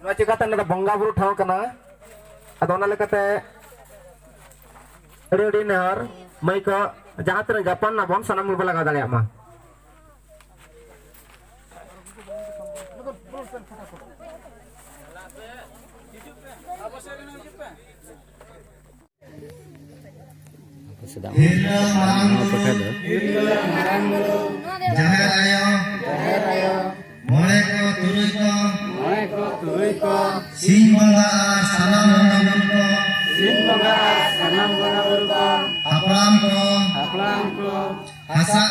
चिकाते बंगा बुरु ठाव कना अदो ना लेकाते अड़ी नेहर मई को जहाँ तक गापान ना बन सानाम मुबे लगा दाड़े मा सिंह बंगा सानाम हापलाम को हसा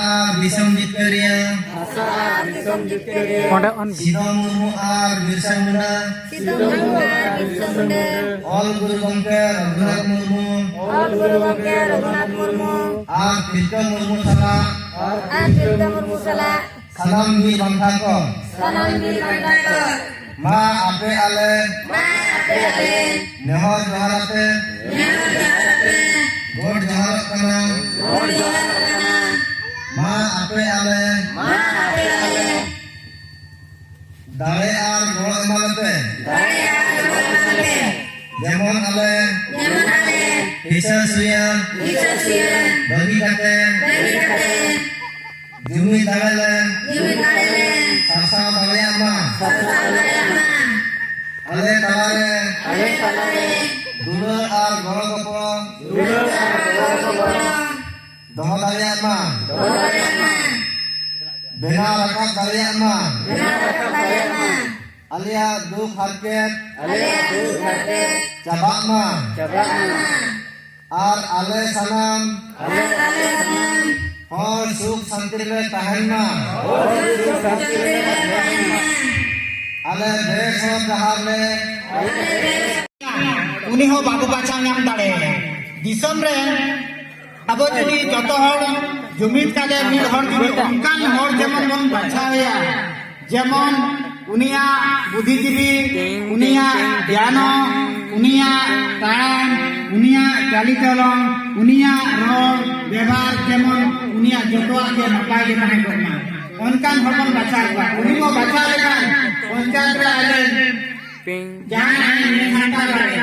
दिसम जितकरिया सिदो मुर्मु आर बिरसा मुंडा ऑल गुरु गंके रघुनाथ मुर्मु आर तिलका मुर्मु सला सानाम वीर बंधा को मा आपे आले नेहर जोहाराते गोड जोहार कना मा आपे आले दाड़े आर गोड़ एमालते जेमन आले हिसा सुया बगी काटे जुमी दाड़े सासा दाड़े आमा आले तालारे दुलो आर गोड़ गपो दोह दाड़े आमा बेना रकाब दाड़े आमा आलिया दुख हरकेत चाबा मा आर आले सानाम और सुख शांति में तहन मा आले देश और जहार में उनी हो बाबू बाचा नाम दाड़े दिसम रे अब जुदी जतो हर जुमित काले मिल हर जुदी उनकान हर जेमन मन बाछाया जेमन उनिया बुद्धिजीवी उनिया ज्ञान उनिया तान उनिया चाली चलन उनिया रोड व्यवहार जेमन उनिया जतोआ के नपाय के तहे करना उनकान हरमन बाछा बा उनी को बाछा लेखान पंचायत रे आले जान है घंटा बारे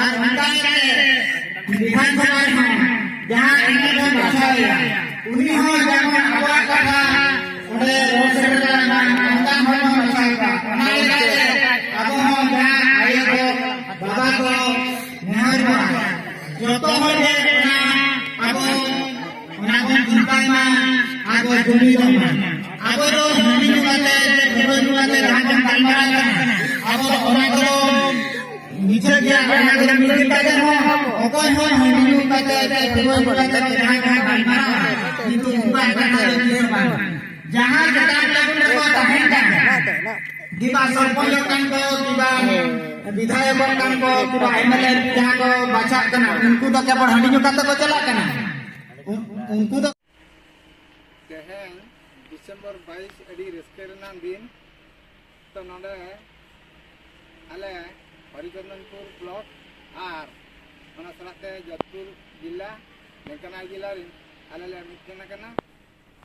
और उनकान के विधानसभा में जहां इनका बाछा है उनी हो जेमन अबा कथा ओडे रोड सेक्रेटरी मान उनकान हरमन बाछा बा अब हो जहां आयो को बाबा को नेहर बा जतो हो जे अब ओना को जुनकाय मा आगो जुमी मा आगो रो हिंदी नुगाते फेबो नुगाते राजन कालमारा अब ओना को नीचे के ओना को मिली काते हो ओकोय हो हिंदी नुगाते फेबो नुगाते जहां जहां कालमारा किंतु उनका काता के बा जहां जगह लागू को तहेन का दिबा सरपंच कान को दिबा विधायक कान को दिबा एमएलए जहां को बाचा कना उनको तो केवल हंडी नुगाते को चला कना उनको तो तेहें दिसंबर 22 अड़ी रस्केरना दिन तो नोडे आले हरिचंदनपुर ब्लॉक आर ओना सलाते जोधपुर जिला ढेंकानाल जिला आले ले मिटना कना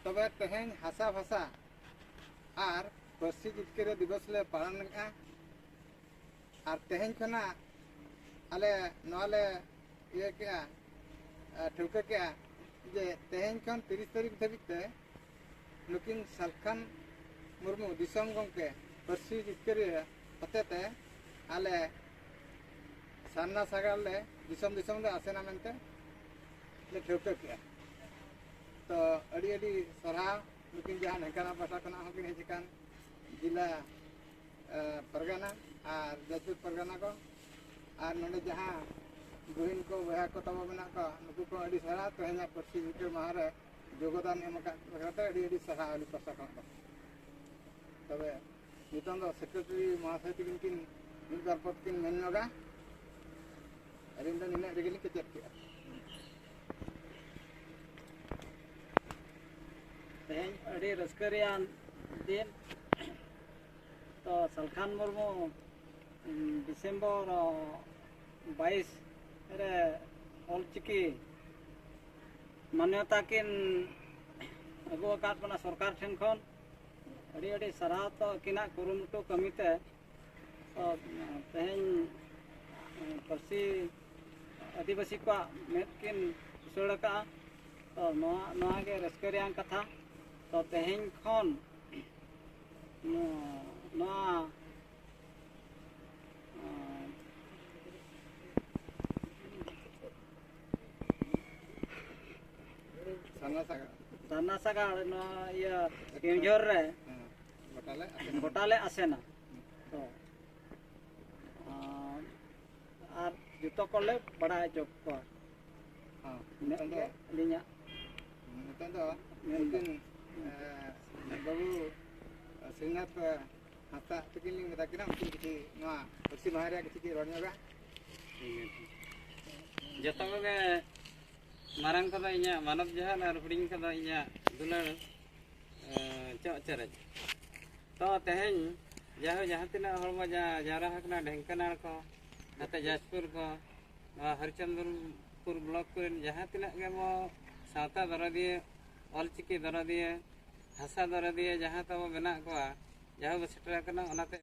तबे तेहें हासा भाषा आर पार्सी जितकेर दिवस ले पालन लगा आर तेहें खना आले नोले ये क्या ठुके क्या जे तेहें खन 30 तारीख धाबिते नुकिन सालखान मुर्मू दिसम गंके पार्सी जितकेर हतेते आले सान्ना सागार ले दिसम दिसम ले आसेना मेनते ले ठुके क्या तो अड़ी अड़ी सरहा नुकिन जहां ढेंकाना पाटा कना हकिन हेजिकान जिला परगना और जजपुर परगना को और नोडे जहां बहन को बहा को तब मेना को नुकु को अड़ी सरहा तेहें पार्सी जितकेर माह रे योगदान एमकाते अड़ी सरहा अली पासा खन तबे नितन दो सेक्रेटरी महाशय किन मिल बार पद किन मेन नगा अलिन दो निना रेगेलिन के चेक किया तेहें अड़ी रस्करियान दिन तो सालखान मुर्मू डिसेम्बर 22 रे ऑलचिकी मान्यता किन अगुआ काट बना सरकार ठेन खन अड़ी अड़ी सराह तो किना कुरुमुटु कमीते तो तेहें पार्सी आदिवासी को मेद किन उछाल का तो नोआ के रस्कर रेयां कथा तो तेहें खन नोआ sana saga साना सागाड़ नोआ या केंझोर रे batale गोटाले आसेना तो और जुतो कोले बड़ा जोक को nito लिnya mungkin babu Srinath hasta tikiling metakina mungkin kici noa bersih bahaya kici rodnya ba जतो के मारंग कदा इnya मानव जहान और हुडिंग कदा इnya दुलर चरच तो तेहें जहाँ तिना हड़मा जारा हकना ढेंकानाल को नाते जाजपुर को हरिचंद्रपुर ब्लॉक को जहाँ तिना के मो सावता दरा दिए ऑलचिकी दरा दिए भाषा दरा दिए जहाँ तब बना को जहाँ सेटर कना ओनाते